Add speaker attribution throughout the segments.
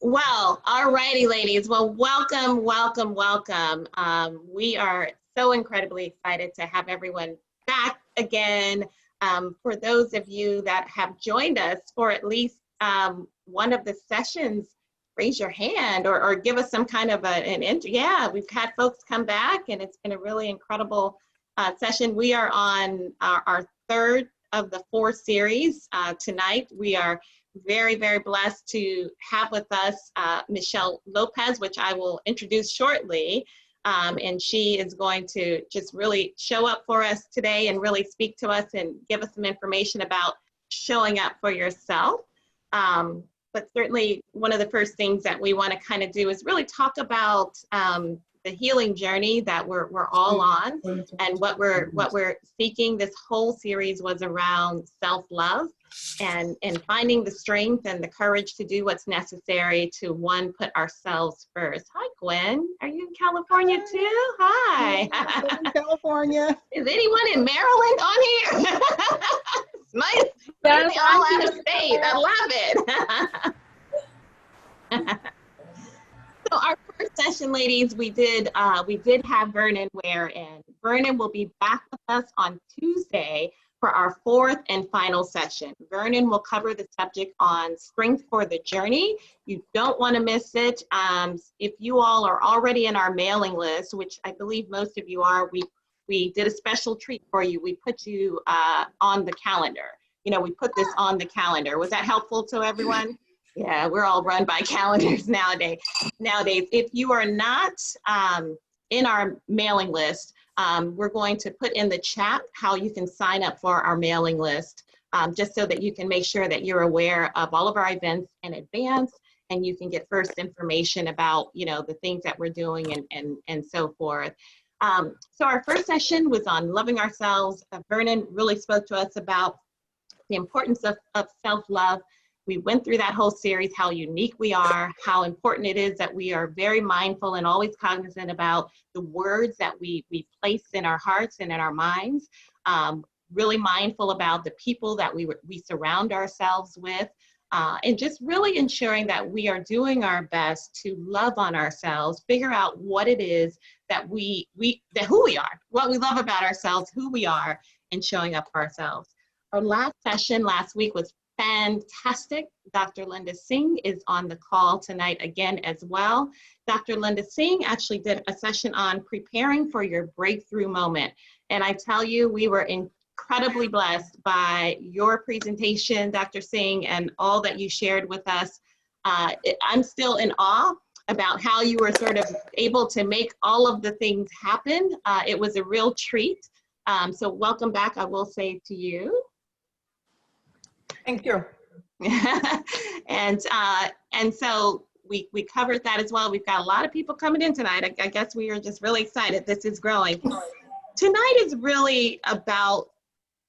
Speaker 1: Well, all righty, ladies. Well, welcome, welcome, welcome. We are so incredibly excited to have everyone back again. For those of you that have joined us for at least one of the sessions, raise your hand or give us some kind of an intro. Yeah, we've had folks come back and it's been a really incredible session. We are on our third of the 4 series tonight. We are very, very blessed to have with us Michelle Lopez, which I will introduce shortly. And she is going to just really show up for us today and really speak to us and give us some information about showing up for yourself. But certainly one of the first things that we want to kind of do is really talk about the healing journey that we're all on, and what we're seeking. This whole series was around self-love and finding the strength and the courage to do what's necessary to, one, put ourselves first. Hi, Gwen. Are you in California too? Hi.
Speaker 2: In California.
Speaker 1: Is anyone in Maryland on here? It's nice. They're all out of state. I love it. So our first session, ladies, we did have Vernon Ware in. Vernon will be back with us on Tuesday for our 4th and final session. Vernon will cover the subject on strength for the journey. You don't want to miss it. If you all are already in our mailing list, which I believe most of you are, we did a special treat for you. We put you on the calendar. You know, we put this on the calendar. Was that helpful to everyone? Yeah, we're all run by calendars nowadays. If you are not in our mailing list, we're going to put in the chat how you can sign up for our mailing list, just so that you can make sure that you're aware of all of our events in advance, and you can get first information about, you know, the things that we're doing and so forth. So our first session was on loving ourselves. Vernon really spoke to us about the importance of self-love. We went through that whole series, how unique we are, how important it is that we are very mindful and always cognizant about the words that we place in our hearts and in our minds. Really mindful about the people that we surround ourselves with, and just really ensuring that we are doing our best to love on ourselves, figure out what it is that who we are, what we love about ourselves, who we are, and showing up for ourselves. Our last session last week was fantastic. Dr. Linda Singh is on the call tonight again as well. Dr. Linda Singh actually did a session on preparing for your breakthrough moment. And I tell you, we were incredibly blessed by your presentation, Dr. Singh, and all that you shared with us. I'm still in awe about how you were sort of able to make all of the things happen. It was a real treat. So welcome back, I will say to you.
Speaker 2: Thank you.
Speaker 1: And so we covered that as well. We've got a lot of people coming in tonight. I guess we are just really excited. This is growing. Tonight is really about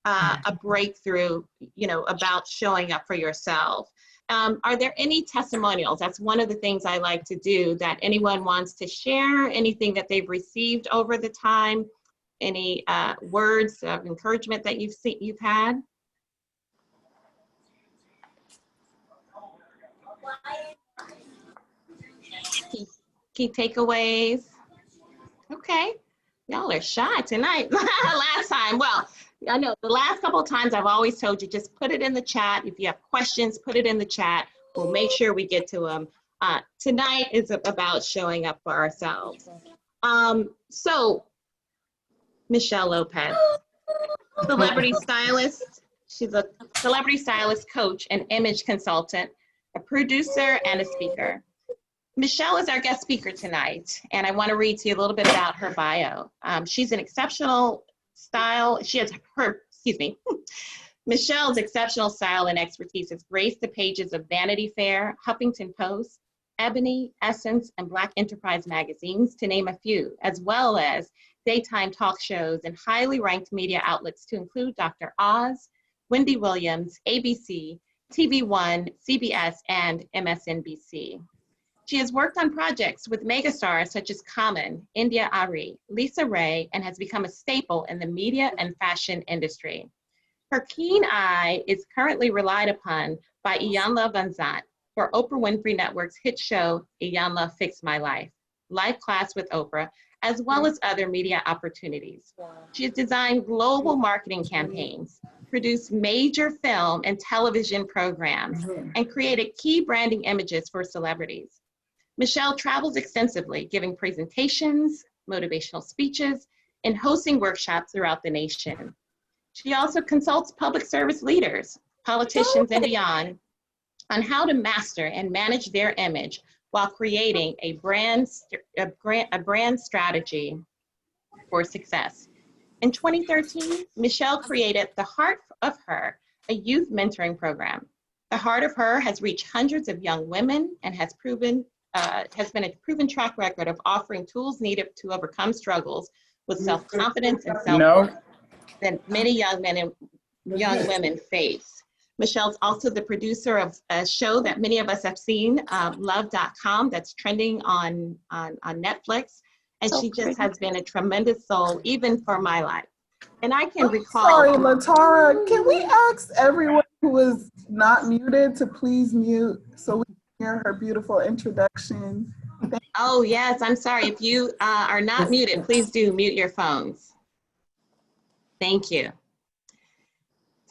Speaker 1: a breakthrough, you know, about showing up for yourself. Are there any testimonials? That's one of the things I like to do, that anyone wants to share anything that they've received over the time, any words of encouragement that you've had. Key takeaways. Okay, y'all are shy tonight. Last time, well, I know the last couple of times I've always told you, just put it in the chat. If you have questions, put it in the chat. We'll make sure we get to them. Tonight is about showing up for ourselves. So, Michelle Lopez, celebrity stylist. She's a celebrity stylist, coach, and image consultant, a producer, and a speaker. Michelle is our guest speaker tonight, and I want to read to you a little bit about her bio. She's an exceptional style. Michelle's exceptional style and expertise has graced the pages of Vanity Fair, Huffington Post, Ebony, Essence, and Black Enterprise magazines, to name a few, as well as daytime talk shows and highly ranked media outlets to include Dr. Oz, Wendy Williams, ABC, TV One, CBS, and MSNBC. She has worked on projects with megastars such as Common, India Ari, Lisa Ray, and has become a staple in the media and fashion industry. Her keen eye is currently relied upon by Iyanla Vanzant for Oprah Winfrey Network's hit show, Iyanla Fix My Life, Life Class with Oprah, as well as other media opportunities. She has designed global marketing campaigns, produced major film and television programs, and created key branding images for celebrities. Michelle travels extensively, giving presentations, motivational speeches, and hosting workshops throughout the nation. She also consults public service leaders, politicians, and beyond on how to master and manage their image while creating a brand strategy for success. In 2013, Michelle created The Heart of Her, a youth mentoring program. The Heart of Her has reached hundreds of young women and has been a proven track record of offering tools needed to overcome struggles with self-confidence and self-worth that many young men and young women face. Michelle's also the producer of a show that many of us have seen, Love.com, that's trending on Netflix. And she just has been a tremendous soul, even for my life. And I can recall—
Speaker 3: Sorry, Latara, can we ask everyone who is not muted to please mute so we can hear her beautiful introduction?
Speaker 1: Oh, yes, I'm sorry. If you are not muted, please do mute your phones. Thank you.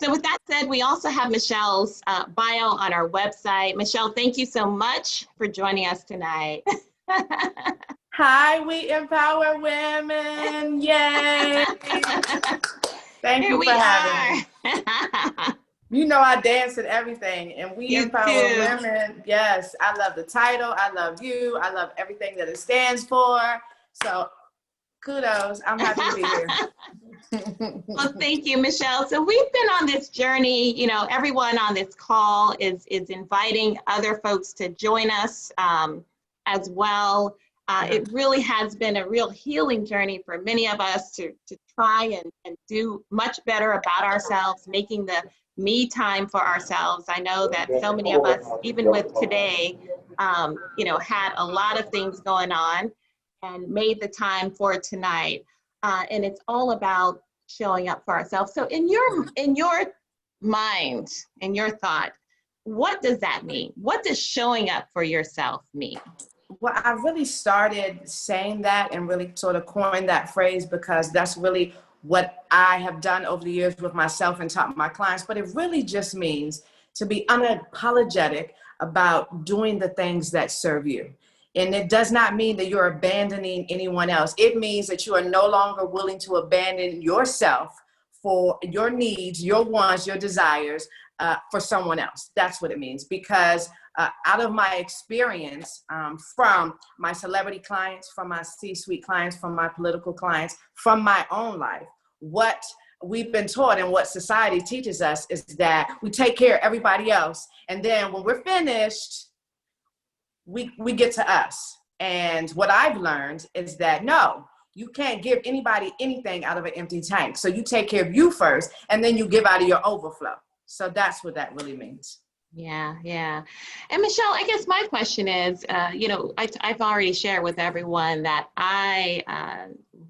Speaker 1: So with that said, we also have Michelle's bio on our website. Michelle, thank you so much for joining us tonight.
Speaker 4: Hi, we empower women. Yay. Thank you for having me. You know I dance and everything, and we empower women. Yes, I love the title. I love you. I love everything that it stands for. So kudos. I'm happy to be here.
Speaker 1: Well, thank you, Michelle. So we've been on this journey. You know, everyone on this call is inviting other folks to join us as well. It really has been a real healing journey for many of us to try and do much better about ourselves, making the me time for ourselves. I know that so many of us, even with today, you know, had a lot of things going on and made the time for tonight. And it's all about showing up for ourselves. So in your mind, in your thought, what does that mean? What does showing up for yourself mean?
Speaker 4: Well, I really started saying that and really sort of coined that phrase because that's really what I have done over the years with myself and taught my clients. But it really just means to be unapologetic about doing the things that serve you. And it does not mean that you're abandoning anyone else. It means that you are no longer willing to abandon yourself for your needs, your wants, your desires for someone else. That's what it means. Because out of my experience from my celebrity clients, from my C-suite clients, from my political clients, from my own life, what we've been taught and what society teaches us is that we take care of everybody else. And then when we're finished, we get to us. And what I've learned is that no, you can't give anybody anything out of an empty tank. So you take care of you first, and then you give out of your overflow. So that's what that really means.
Speaker 1: Yeah, yeah. And Michelle, I guess my question is, you know, I've already shared with everyone that I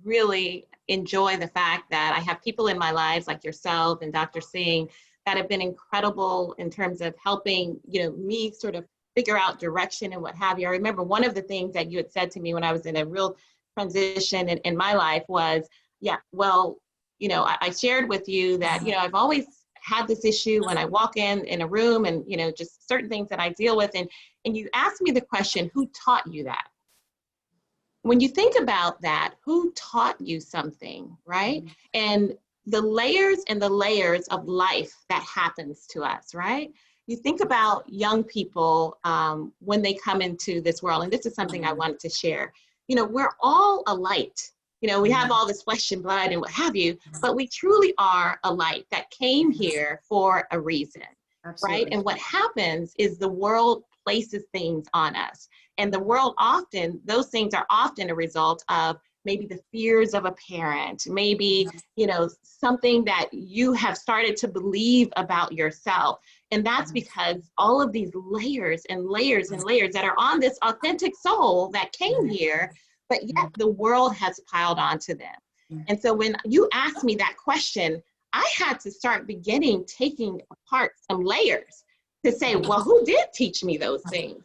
Speaker 1: really enjoy the fact that I have people in my lives like yourself and Dr. Singh that have been incredible in terms of helping, you know, me sort of figure out direction and what have you. I remember one of the things that you had said to me when I was in a real transition in my life was, yeah, well, you know, I shared with you that, you know, I've always had this issue when I walk in a room and, you know, just certain things that I deal with. And you asked me the question, who taught you that? When you think about that, who taught you something, right? And the layers and the layers of life that happens to us, right? You think about young people when they come into this world, and this is something I wanted to share. You know, we're all a light. You know, we have all this flesh and blood and what have you, but we truly are a light that came here for a reason, right? And what happens is the world places things on us. And the world often, those things are often a result of maybe the fears of a parent, maybe, you know, something that you have started to believe about yourself. And that's because all of these layers and layers and layers that are on this authentic soul that came here, but yet the world has piled onto them. And so when you asked me that question, I had to start taking apart some layers to say, well, who did teach me those things?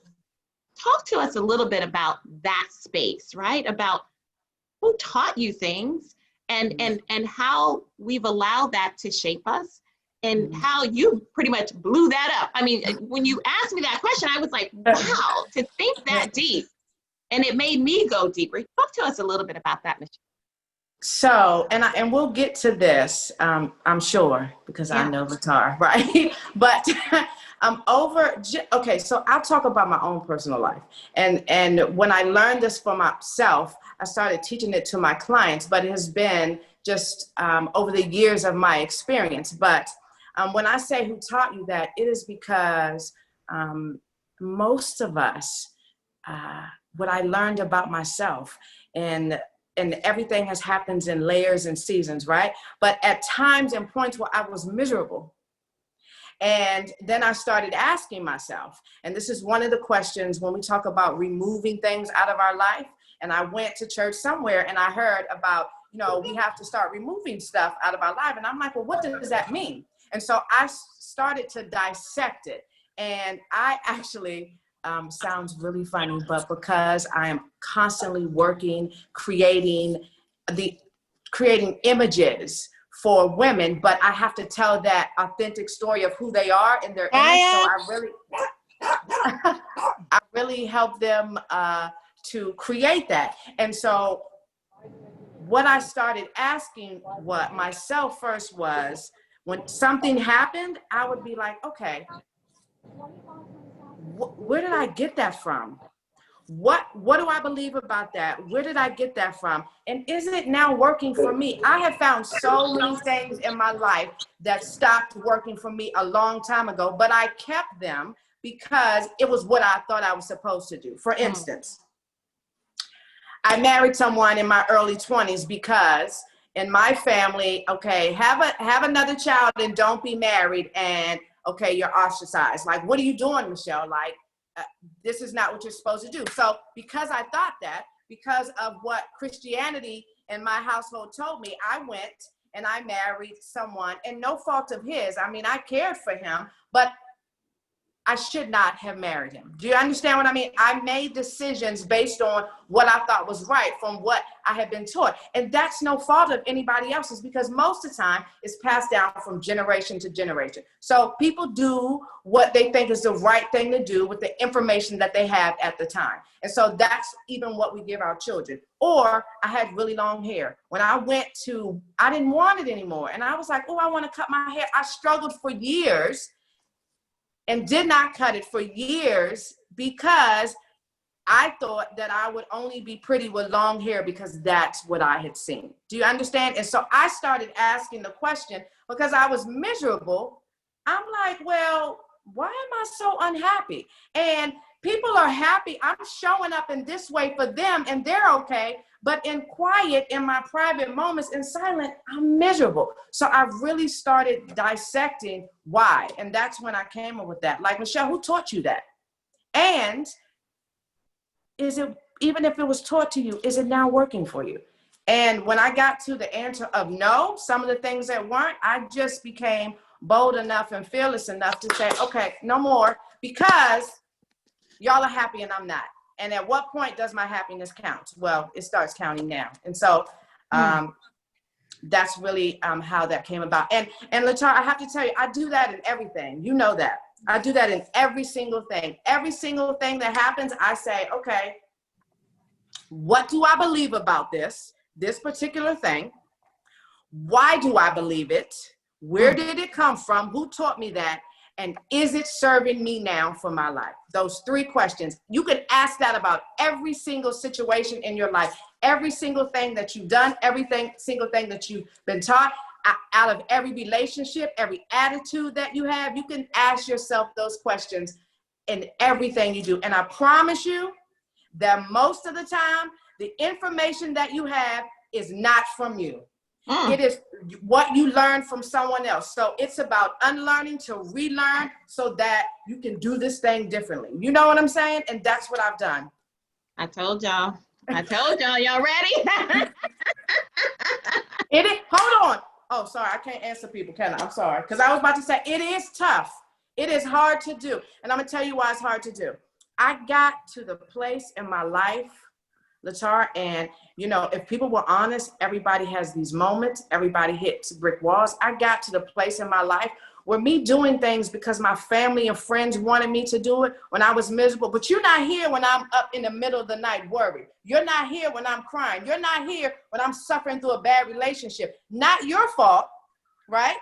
Speaker 1: Talk to us a little bit about that space, right? About who taught you things and how we've allowed that to shape us and how you pretty much blew that up. I mean, when you asked me that question, I was like, wow, to think that deep. And it made me go deeper. Talk to us a little bit about that, Michelle.
Speaker 4: So, and we'll get to this, I'm sure, because I know guitar, right? But okay, so I'll talk about my own personal life. And when I learned this for myself, I started teaching it to my clients, but it has been just over the years of my experience. But when I say who taught you that, it is because most of us, what I learned about myself, and everything has happened in layers and seasons, right? But at times and points where I was miserable. And then I started asking myself, and this is one of the questions when we talk about removing things out of our life. And I went to church somewhere and I heard about, we have to start removing stuff out of our life. And I'm like, well, what does that mean? And so I started to dissect it. And I actually, sounds really funny, but because I am constantly working, creating images for women, but I have to tell that authentic story of who they are in their image. So I really help them to create that. And so what I started asking myself first was, when something happened, I would be like, okay, where did I get that from? What do I believe about that? Where did I get that from? And is it now working for me? I have found so many things in my life that stopped working for me a long time ago, but I kept them because it was what I thought I was supposed to do. For instance, I married someone in my early 20s because in my family, okay, have another child and don't be married, and okay, you're ostracized. Like, what are you doing, Michelle? Like, this is not what you're supposed to do. So because I thought that, because of what Christianity in my household told me, I went and I married someone, and no fault of his. I mean, I cared for him, but I should not have married him. Do you understand what I mean? I made decisions based on what I thought was right from what I had been taught. And that's no fault of anybody else's, because most of the time it's passed down from generation to generation. So people do what they think is the right thing to do with the information that they have at the time. And so that's even what we give our children. Or I had really long hair. When I didn't want it anymore. And I was like, oh, I want to cut my hair. I struggled for years and did not cut it for years because I thought that I would only be pretty with long hair because that's what I had seen. Do you understand? And so I started asking the question because I was miserable. I'm like, well, why am I so unhappy? And people are happy. I'm showing up in this way for them and they're okay. But in quiet, in my private moments, in silent, I'm miserable. So I really started dissecting why. And that's when I came up with that. Like, Michelle, who taught you that? And is it, even if it was taught to you, is it now working for you? And when I got to the answer of no, some of the things that weren't, I just became bold enough and fearless enough to say, okay, no more, because y'all are happy and I'm not. And at what point does my happiness count? Well, it starts counting now. And so that's really how that came about. And Latar, I have to tell you, I do that in everything. You know that. I do that in every single thing. Every single thing that happens, I say, okay, what do I believe about this particular thing? Why do I believe it? Where did it come from? Who taught me that? And is it serving me now for my life? Those three questions. You can ask that about every single situation in your life, every single thing that you've done, single thing that you've been taught, out of every relationship, every attitude that you have. You can ask yourself those questions in everything you do. And I promise you that most of the time, the information that you have is not from you. It is what you learn from someone else. So it's about unlearning to relearn so that you can do this thing differently. You know what I'm saying? And that's what I've done.
Speaker 1: I told y'all. Y'all ready?
Speaker 4: Hold on. Oh, sorry. I can't answer people, can I? I'm sorry. Because I was about to say it is tough. It is hard to do. And I'm going to tell you why it's hard to do. I got to the place in my life, Latara, and, you know, if people were honest, everybody has these moments. Everybody hits brick walls. I got to the place in my life where me doing things because my family and friends wanted me to do it when I was miserable. But you're not here when I'm up in the middle of the night worried. You're not here when I'm crying. You're not here when I'm suffering through a bad relationship. Not your fault, right?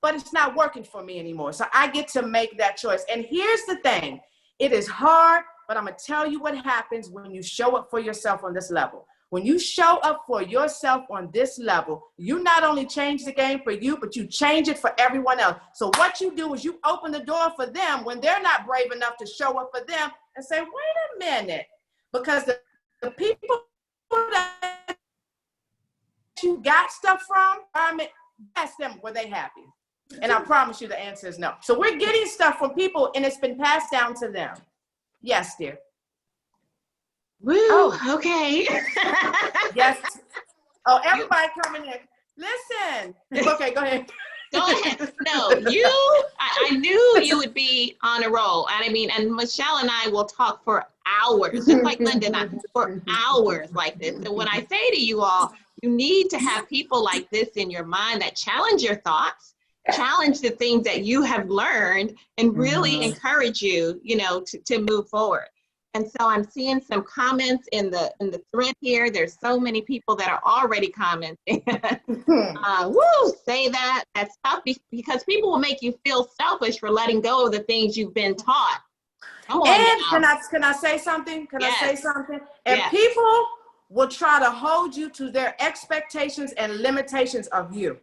Speaker 4: But it's not working for me anymore. So I get to make that choice. And here's the thing. It is hard, but I'm going to tell you what happens when you show up for yourself on this level. When you show up for yourself on this level, you not only change the game for you, but you change it for everyone else. So what you do is you open the door for them when they're not brave enough to show up for them and say, wait a minute, because the people that you got stuff from, ask them, were they happy? And I promise you the answer is no. So we're getting stuff from people and it's been passed down to them. Yes, dear.
Speaker 1: Woo, okay.
Speaker 4: Yes. Oh, everybody coming in. Listen. Okay, go ahead.
Speaker 1: Go ahead. No, I knew you would be on a roll. And I mean, and Michelle and I will talk for hours, just like Linda and I, for hours like this. So when I say to you all, you need to have people like this in your mind that challenge your thoughts, challenge the things that you have learned, and really encourage you, you know, to move forward. And so I'm seeing some comments in the thread here. There's so many people that are already commenting. Woo, say that. That's tough because people will make you feel selfish for letting go of the things you've been taught. Come on
Speaker 4: And
Speaker 1: now.
Speaker 4: can I say something? Can
Speaker 1: Yes.
Speaker 4: I say something? And
Speaker 1: Yes.
Speaker 4: people will try to hold you to their expectations and limitations of you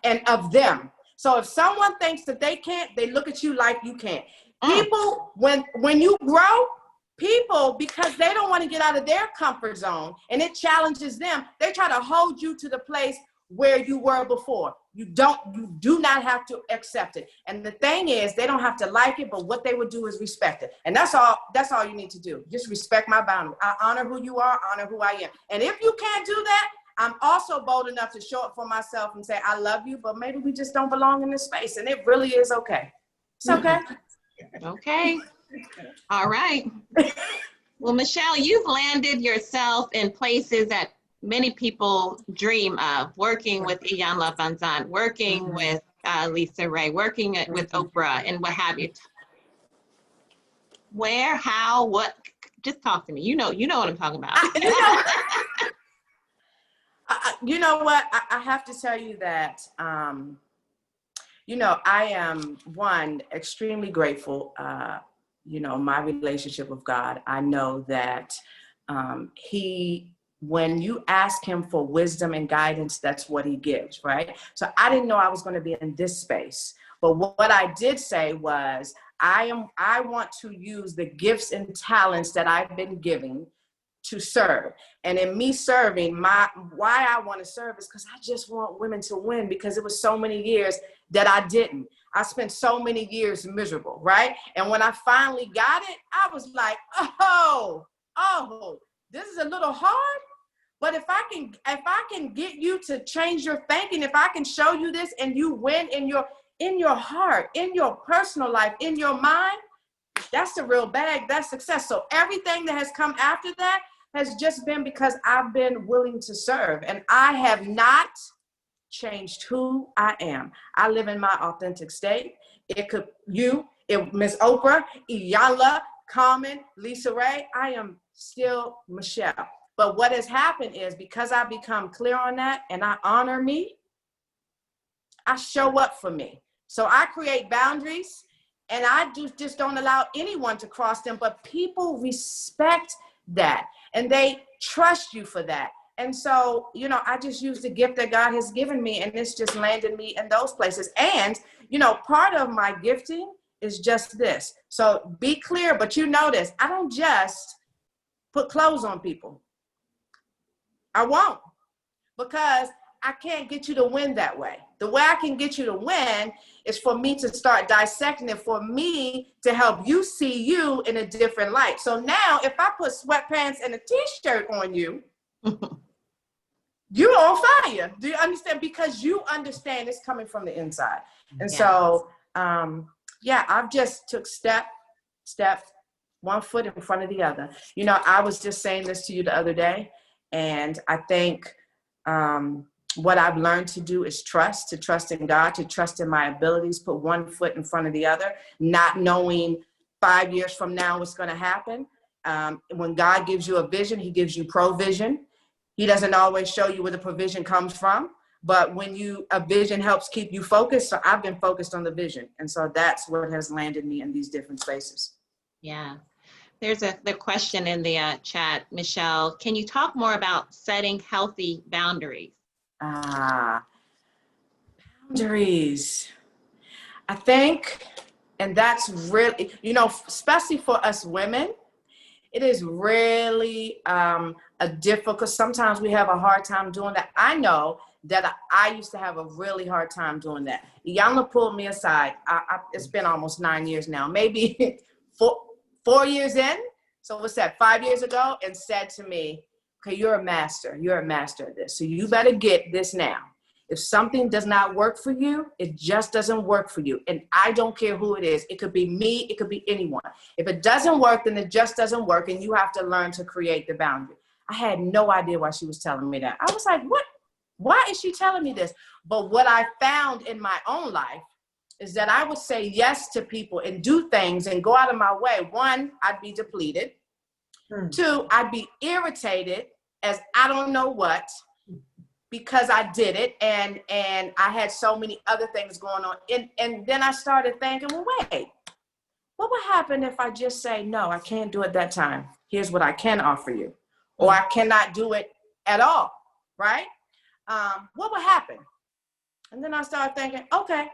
Speaker 4: and of them. So if someone thinks that they can't, they look at you like you can't. People, when you grow, people, because they don't want to get out of their comfort zone and it challenges them, they try to hold you to the place where you were before. You do not have to accept it. And the thing is, they don't have to like it, but what they would do is respect it. And that's all you need to do. Just respect my boundary. I honor who you are, honor who I am. And if you can't do that, I'm also bold enough to show up for myself and say, I love you, but maybe we just don't belong in this space. And it really is okay. It's okay.
Speaker 1: Okay. All right. Well, Michelle, you've landed yourself in places that many people dream of, working with Iyanla Vanzant, working with Lisa Ray, working with Oprah and what have you. Where, how, what? Just talk to me. You know what I'm talking about.
Speaker 4: You know what? I have to tell you that, you know, I am, one, extremely grateful, you know, my relationship with God. I know that when you ask him for wisdom and guidance, that's what he gives, right? So I didn't know I was going to be in this space. But what I did say was, I want to use the gifts and talents that I've been given to serve. And in me serving, why I want to serve is because I just want women to win, because it was so many years that I didn't. I spent so many years miserable, right? And when I finally got it, I was like, oh, this is a little hard. But if I can get you to change your thinking, if I can show you this and you win in your heart, in your personal life, in your mind, that's the real bag, that's success. So everything that has come after that has just been because I've been willing to serve, and I have not changed who I am. I live in my authentic state. Miss Oprah, Iyanla, Carmen, Lisa Ray, I am still Michelle. But what has happened is, because I've become clear on that and I honor me, I show up for me. So I create boundaries, and I just don't allow anyone to cross them, but people respect that and they trust you for that. And so, you know, I just use the gift that God has given me, and it's just landed me in those places. And, you know, part of my gifting is just this. So be clear, but you notice, I don't just put clothes on people. I won't, because I can't get you to win that way. The way I can get you to win is for me to start dissecting it, for me to help you see you in a different light. So now if I put sweatpants and a t-shirt on you, you're on fire. Do you understand? Because you understand it's coming from the inside. And so yeah, I've just took step, one foot in front of the other. You know, I was just saying this to you the other day, and I think what I've learned to do is to trust in God, to trust in my abilities, put one foot in front of the other, not knowing 5 years from now what's going to happen. When God gives you a vision, he gives you provision. He doesn't always show you where the provision comes from, but a vision helps keep you focused. So I've been focused on the vision. And so that's what has landed me in these different spaces.
Speaker 1: Yeah. There's the question in the chat, Michelle. Can you talk more about setting healthy boundaries?
Speaker 4: Boundaries. I think, and that's really, you know, especially for us women, it is really a difficult, sometimes we have a hard time doing that. I know that I used to have a really hard time doing that. Iyanla pulled me aside. It's been almost 9 years now, maybe 4 years in. So what's that, 5 years ago, and said to me, okay, you're a master at this. So you better get this now. If something does not work for you, it just doesn't work for you. And I don't care who it is. It could be me, it could be anyone. If it doesn't work, then it just doesn't work, and you have to learn to create the boundary. I had no idea why she was telling me that. I was like, what? Why is she telling me this? But what I found in my own life is that I would say yes to people and do things and go out of my way. One, I'd be depleted. Two, I'd be irritated as I don't know what, because I did it, and I had so many other things going on. And then I started thinking, well, wait, what would happen if I just say, no, I can't do it that time. Here's what I can offer you. Or I cannot do it at all, right? What would happen? And then I started thinking, okay,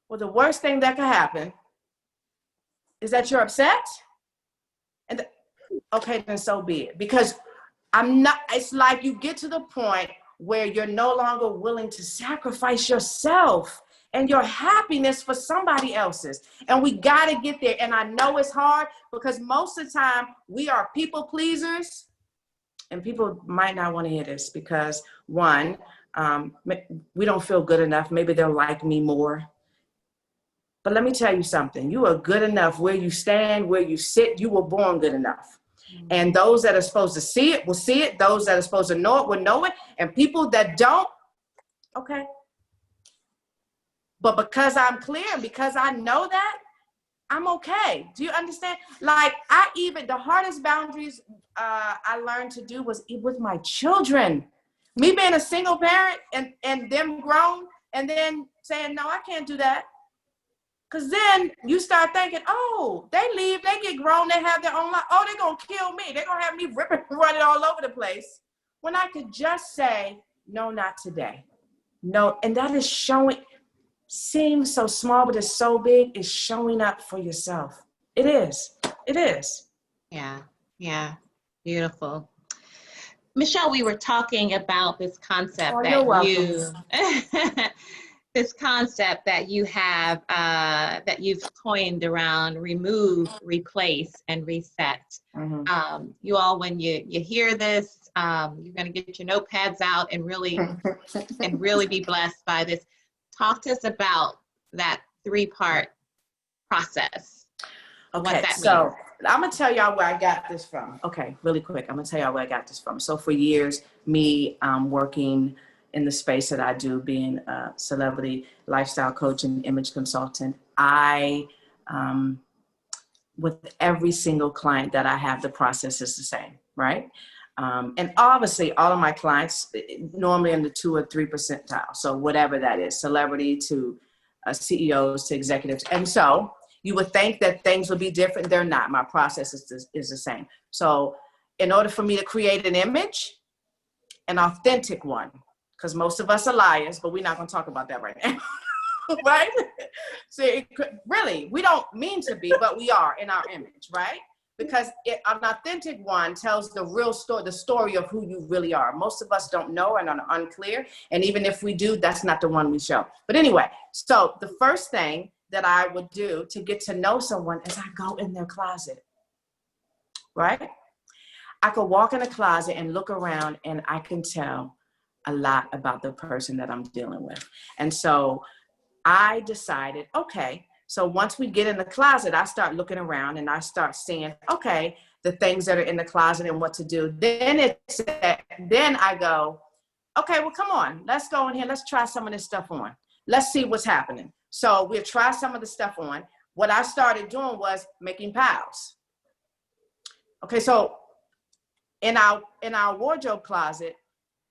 Speaker 4: well, the worst thing that could happen is that you're upset. And okay, then so be it. Because it's like you get to the point where you're no longer willing to sacrifice yourself and your happiness for somebody else's. And we got to get there. And I know it's hard because most of the time we are people pleasers, and people might not want to hear this because one, we don't feel good enough. Maybe they'll like me more. But let me tell you something. You are good enough where you stand, where you sit. You were born good enough. And those that are supposed to see it will see it. Those that are supposed to know it will know it. And people that don't, okay. But because I'm clear, because I know that, I'm okay. Do you understand? Like the hardest boundaries I learned to do was with my children. Me being a single parent and them grown and then saying, no, I can't do that. Because then you start thinking, oh, they leave, they get grown, they have their own life. Oh, they're going to kill me. They're going to have me ripping and running all over the place. When I could just say, no, not today. No, and that is seems so small, but it's so big. It's showing up for yourself. It is. It is.
Speaker 1: Yeah. Beautiful. Michelle, we were talking about this concept this concept that you have, that you've coined around remove, replace, and reset. Mm-hmm. You all, when you hear this, you're going to get your notepads out and really be blessed by this. Talk to us about that 3-part process.
Speaker 4: Okay,
Speaker 1: what that
Speaker 4: so
Speaker 1: means.
Speaker 4: I'm going to tell y'all where I got this from. Okay, really quick. I'm going to tell y'all where I got this from. So for years, me working in the space that I do, being a celebrity lifestyle coach and image consultant, with every single client that I have, the process is the same, right? And obviously all of my clients, normally in the 2 or 3 percentile. So whatever that is, celebrity to CEOs to executives. And so you would think that things would be different. They're not. My process is the same. So in order for me to create an image, an authentic one, because most of us are liars, but we're not going to talk about that right now. Right? So really, we don't mean to be, but we are in our image, right? Because an authentic one tells the real story, the story of who you really are. Most of us don't know and are unclear. And even if we do, that's not the one we show. But anyway, so the first thing that I would do to get to know someone is I go in their closet, right? I could walk in a closet and look around and I can tell a lot about the person that I'm dealing with. And so I decided, okay, So once we get in the closet, I start looking around and I start seeing, okay, the things that are in the closet and what to do. Then I go, okay, well, come on, let's go in here. Let's try some of this stuff on. Let's see what's happening. So we'll try some of the stuff on. What I started doing was making piles. Okay, so in our wardrobe closet,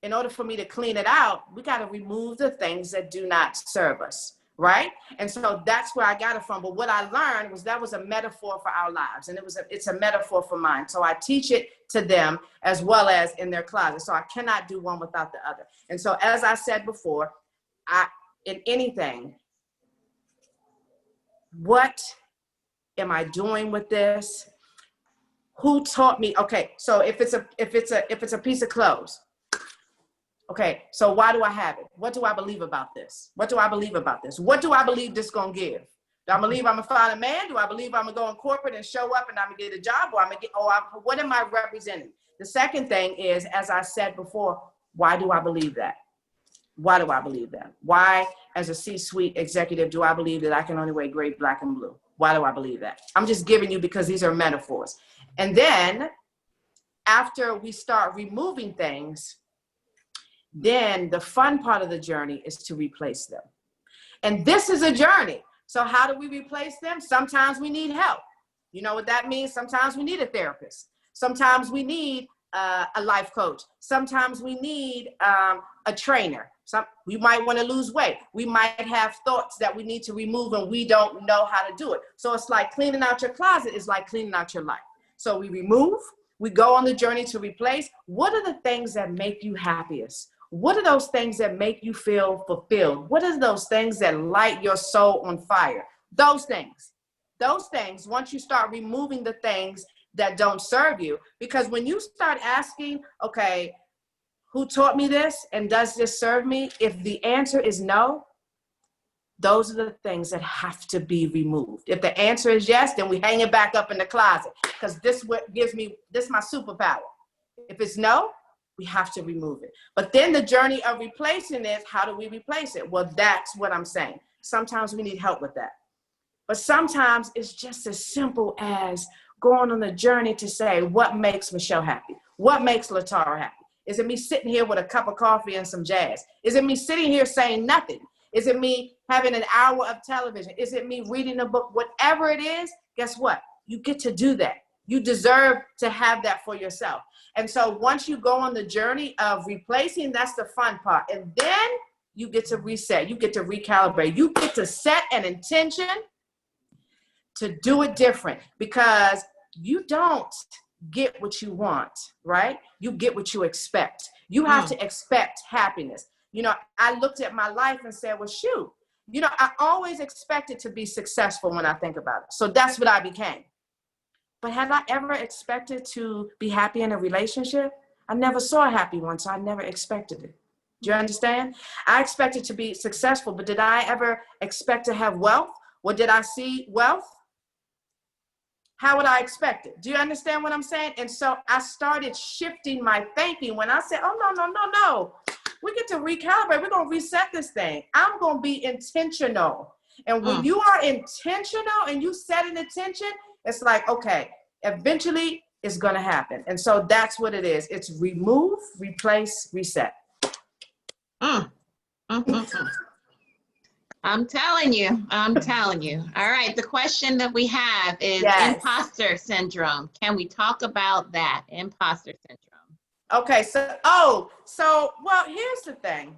Speaker 4: in order for me to clean it out, we got to remove the things that do not serve us, right? And so that's where I got it from. But what I learned was that was a metaphor for our lives, and it's a metaphor for mine. So I teach it to them as well as in their closet. So I cannot do one without the other. And so as I said before, in anything, what am I doing with this? Who taught me? Okay, so if it's a piece of clothes, okay, so why do I have it? What do I believe about this? What do I believe about this? What do I believe this gonna give? Do I believe I'm gonna find a man? Do I believe I'm gonna go in corporate and show up and I'm gonna get a job? Or what am I representing? The second thing is, as I said before, why do I believe that? Why do I believe that? Why, as a C-suite executive, do I believe that I can only wear gray, black, and blue? Why do I believe that? I'm just giving you because these are metaphors. And then after we start removing things, then the fun part of the journey is to replace them. And this is a journey. So how do we replace them? Sometimes we need help. You know what that means? Sometimes we need a therapist. Sometimes we need a life coach. Sometimes we need a trainer. We might want to lose weight. We might have thoughts that we need to remove and we don't know how to do it. So it's like cleaning out your closet is like cleaning out your life. So we remove, we go on the journey to replace. What are the things that make you happiest? What are those things that make you feel fulfilled? What are those things that light your soul on fire? Those things, once you start removing the things that don't serve you, because when you start asking, okay, who taught me this and does this serve me? If the answer is no, those are the things that have to be removed. If the answer is yes, then we hang it back up in the closet because this is my superpower. If it's no, we have to remove it. But then the journey of replacing it, how do we replace it? Well, that's what I'm saying. Sometimes we need help with that. But sometimes it's just as simple as going on the journey to say, what makes Michelle happy? What makes Latara happy? Is it me sitting here with a cup of coffee and some jazz? Is it me sitting here saying nothing? Is it me having an hour of television? Is it me reading a book? Whatever it is, guess what? You get to do that. You deserve to have that for yourself. And so once you go on the journey of replacing, that's the fun part. And then you get to reset. You get to recalibrate. You get to set an intention to do it different, because you don't get what you want, right? You get what you expect. You have to expect happiness. You know, I looked at my life and said, well, shoot, you know, I always expected to be successful when I think about it. So that's what I became. But have I ever expected to be happy in a relationship? I never saw a happy one, so I never expected it. Do you understand? I expected to be successful, but did I ever expect to have wealth? Or did I see wealth? How would I expect it? Do you understand what I'm saying? And so I started shifting my thinking when I said, oh, no. We get to recalibrate. We're going to reset this thing. I'm going to be intentional. And when you are intentional and you set an intention, it's like, okay, eventually it's going to happen. And so that's what it is. It's remove, replace, reset.
Speaker 1: I'm telling you. All right. The question that we have is imposter syndrome. Can we talk about that? Imposter syndrome.
Speaker 4: Okay. Well, here's the thing.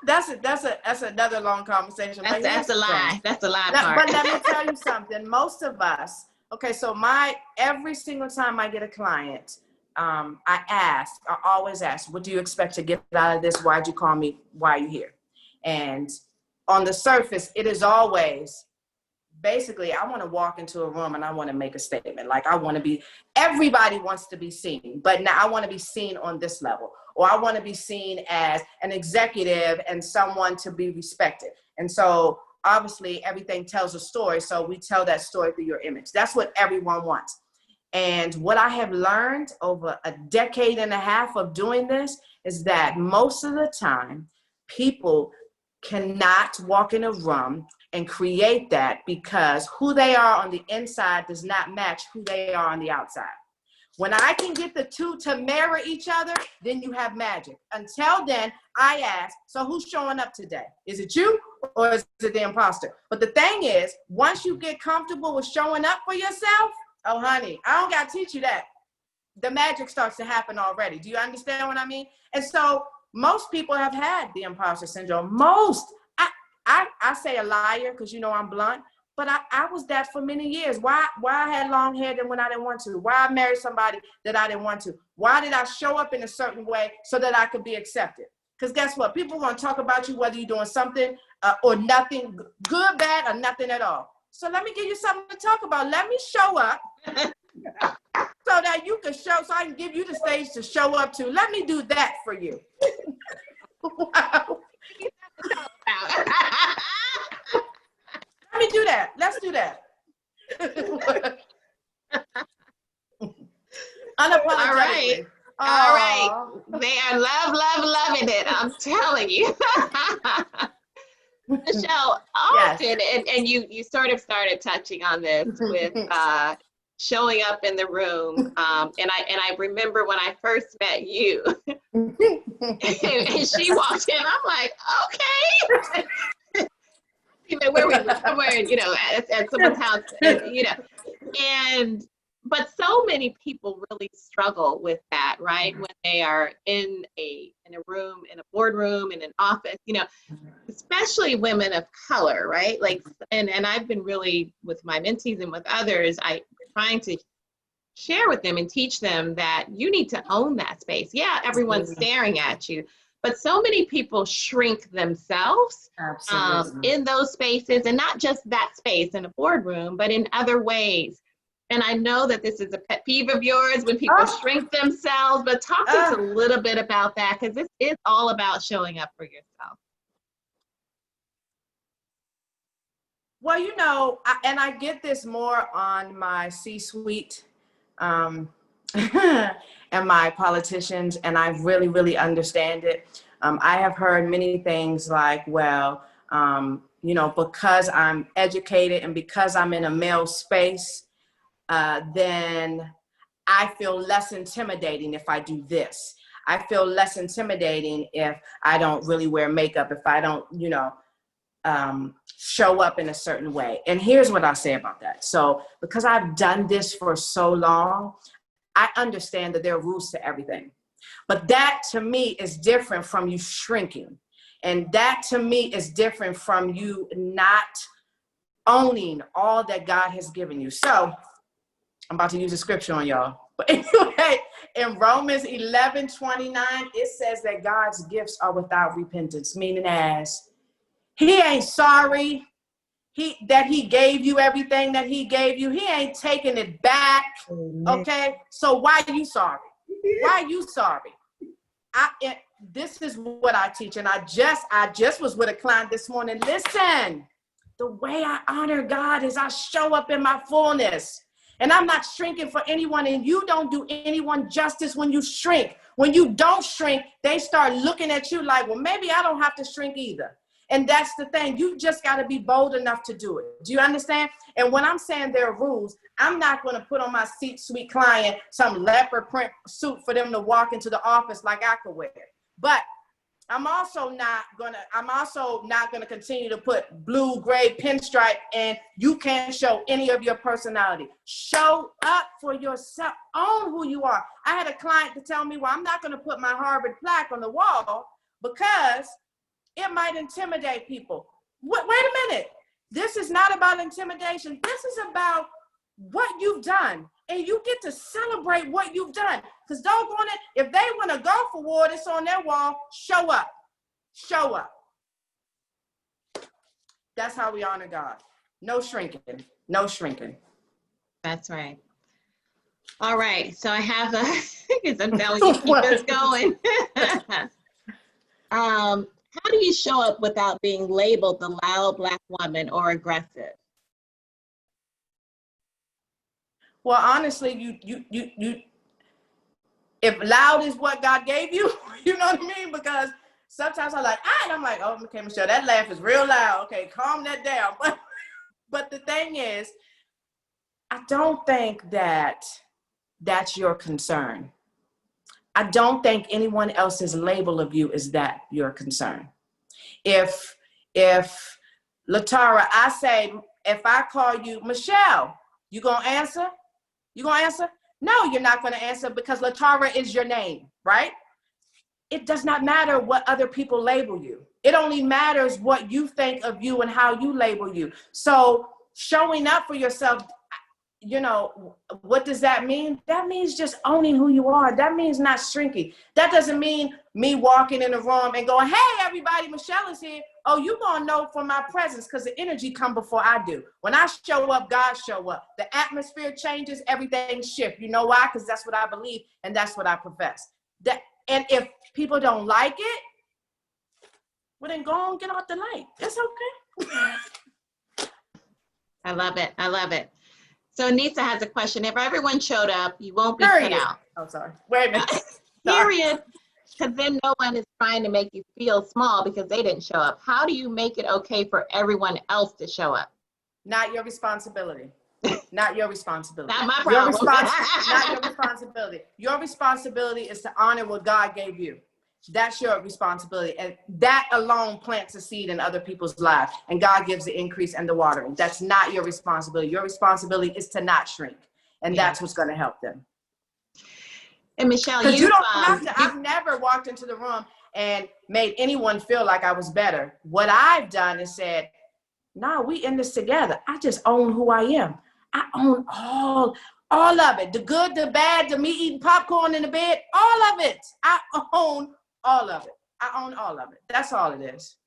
Speaker 4: that's another long conversation.
Speaker 1: That's a lie. That's a lie part.
Speaker 4: But let me tell you something. Most of us, okay, so every single time I get a client, I always ask, what do you expect to get out of this? Why'd you call me? Why are you here? And on the surface, it is always, basically, I want to walk into a room and I want to make a statement. Like everybody wants to be seen, but now I want to be seen on this level, or I want to be seen as an executive and someone to be respected. And so obviously everything tells a story. So we tell that story through your image. That's what everyone wants. And what I have learned over a decade and a half of doing this is that most of the time people cannot walk in a room and create that, because who they are on the inside does not match who they are on the outside. When I can get the two to mirror each other, then you have magic. Until then, I ask, so who's showing up today? Is it you or is it the imposter? But the thing is, once you get comfortable with showing up for yourself, oh honey, I don't got to teach you that. The magic starts to happen already. Do you understand what I mean? And so most people have had the imposter syndrome. Most. I say a liar because you know I'm blunt, but I was that for many years. Why I had long hair when I didn't want to? Why I married somebody that I didn't want to? Why did I show up in a certain way so that I could be accepted? Because guess what? People want to talk about you whether you're doing something or nothing, good, bad, or nothing at all. So let me give you something to talk about. Let me show up so that you can show, so I can give you the stage to show up to. Let me do that for you. Wow. Let me do that. Let's do that. Unapologetically.
Speaker 1: All right. They are loving it. I'm telling you. Michelle, often, yes. and you sort of started touching on this with showing up in the room. And I remember when I first met you, and she walked in, I'm like, okay. Even where we were somewhere, you know, at someone's house, you know, but so many people really struggle with that, right? When they are in a room, in a boardroom, in an office, you know, especially women of color, right? Like, and I've been really, with my mentees and with others, trying to share with them and teach them that you need to own that space. Yeah, everyone's staring at you, but so many people shrink themselves in those spaces, and not just that space in a boardroom, but in other ways. And I know that this is a pet peeve of yours when people shrink themselves, but talk to us a little bit about that, because this is all about showing up for yourself.
Speaker 4: Well, you know, and I get this more on my C-suite and my politicians, and I really, really understand it. I have heard many things like, well, you know, because I'm educated and because I'm in a male space, then I feel less intimidating if I do this. I feel less intimidating if I don't really wear makeup, if I don't, you know, show up in a certain way. And here's what I say about that. So because I've done this for so long, I understand that there are rules to everything. But that to me is different from you shrinking. And that to me is different from you not owning all that God has given you. So I'm about to use a scripture on y'all. But anyway, in Romans 11:29, it says that God's gifts are without repentance, meaning as he ain't sorry that he gave you everything that he gave you. He ain't taking it back, okay? So why are you sorry? Why are you sorry? This is what I teach, and I just was with a client this morning. Listen, the way I honor God is I show up in my fullness. And I'm not shrinking for anyone, and you don't do anyone justice when you shrink. When you don't shrink, they start looking at you like, well, maybe I don't have to shrink either. And that's the thing. You just got to be bold enough to do it. Do you understand? And when I'm saying there are rules, I'm not going to put on my C-suite client some leopard print suit for them to walk into the office like I could wear. But I'm also not gonna continue to put blue, gray pinstripe, and you can't show any of your personality. Show up for yourself. Own who you are. I had a client to tell me, well, I'm not gonna put my Harvard plaque on the wall because it might intimidate people. Wait a minute. This is not about intimidation. This is about what you've done. And you get to celebrate what you've done. Because doggone it, if they win a golf award, it's on their wall. Show up. Show up. That's how we honor God. No shrinking. No shrinking.
Speaker 1: That's right. All right. So I have because I'm telling you, keep us going. How do you show up without being labeled the loud Black woman or aggressive?
Speaker 4: Well, honestly, you if loud is what God gave you, you know what I mean? Because sometimes I'm like, and I'm like, oh, okay, Michelle, that laugh is real loud. Okay, calm that down. But the thing is, I don't think that that's your concern. I don't think anyone else's label of you is that your concern. If Latara, I say, if I call you Michelle, you gonna answer? You gonna answer? No, you're not gonna answer because Latara is your name, right? It does not matter what other people label you. It only matters what you think of you and how you label you. So showing up for yourself, you know, what does that mean? That means just owning who you are. That means not shrinking. That doesn't mean me walking in the room and going, hey, everybody, Michelle is here. Oh, you're going to know from my presence because the energy come before I do. When I show up, God show up. The atmosphere changes, everything shifts. You know why? Because that's what I believe and that's what I profess. And if people don't like it, well, then go on, get off the light. It's okay.
Speaker 1: I love it. I love it. So Nisa has a question. If everyone showed up, you won't be cut out.
Speaker 4: Oh, sorry. Wait a minute.
Speaker 1: Period. Because then no one is trying to make you feel small because they didn't show up. How do you make it okay for everyone else to show up?
Speaker 4: Not your responsibility. Not your responsibility.
Speaker 1: Not my problem.
Speaker 4: Not your responsibility. Your responsibility is to honor what God gave you. That's your responsibility. And that alone plants a seed in other people's lives. And God gives the increase and the watering. That's not your responsibility. Your responsibility is to not shrink. And that's what's going to help them.
Speaker 1: And Michelle,
Speaker 4: you don't have to. I've never walked into the room and made anyone feel like I was better. What I've done is said, no, we in this together. I just own who I am. I own all of it. The good, the bad, the me eating popcorn in the bed, all of it. I own all of it. I own all of it. That's all it is.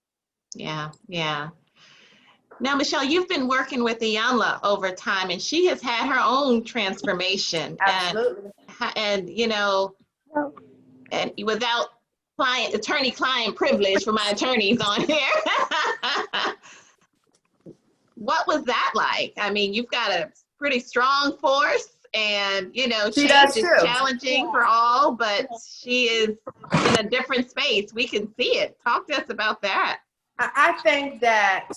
Speaker 1: Yeah, yeah. Now, Michelle, you've been working with Iyanla over time, and she has had her own transformation.
Speaker 4: Absolutely.
Speaker 1: And you know, and without attorney-client privilege for my attorneys on here, what was that like? I mean, you've got a pretty strong force, and you know, change is challenging for all, but she is in a different space. We can see it. Talk to us about that.
Speaker 4: I think that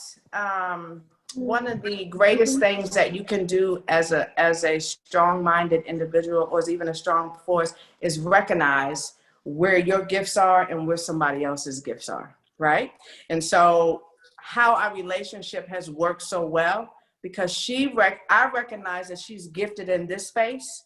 Speaker 4: one of the greatest things that you can do as a strong-minded individual or as even a strong force is recognize where your gifts are and where somebody else's gifts are, right? And so how our relationship has worked so well, because I recognize that she's gifted in this space,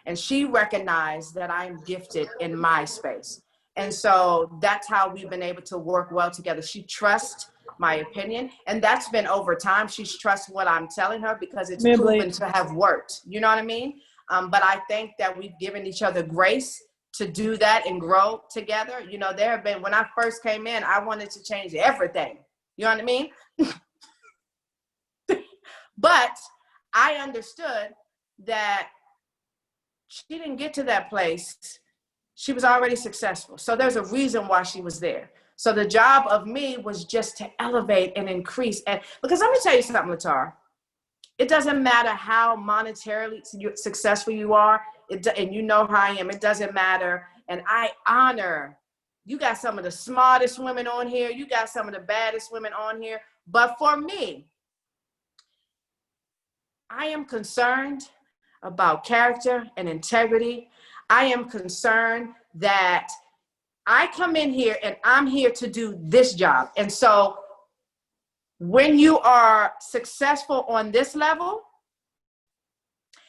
Speaker 4: and she recognized that I'm gifted in my space. And so that's how we've been able to work well together. She trusts my opinion, and that's been over time. She's trusts what I'm telling her because it's proven to have worked. You know what I mean? But I think that we've given each other grace to do that and grow together. You know, there have been, when I first came in, I wanted to change everything. You know what I mean? But I understood that she didn't get to that place. She was already successful. So there's a reason why she was there. So the job of me was just to elevate and increase. And because let me tell you something, Latara, it doesn't matter how monetarily successful you are, and you know how I am, it doesn't matter. And I honor, you got some of the smartest women on here. You got some of the baddest women on here. But for me, I am concerned about character and integrity. I am concerned that I come in here and I'm here to do this job. And so when you are successful on this level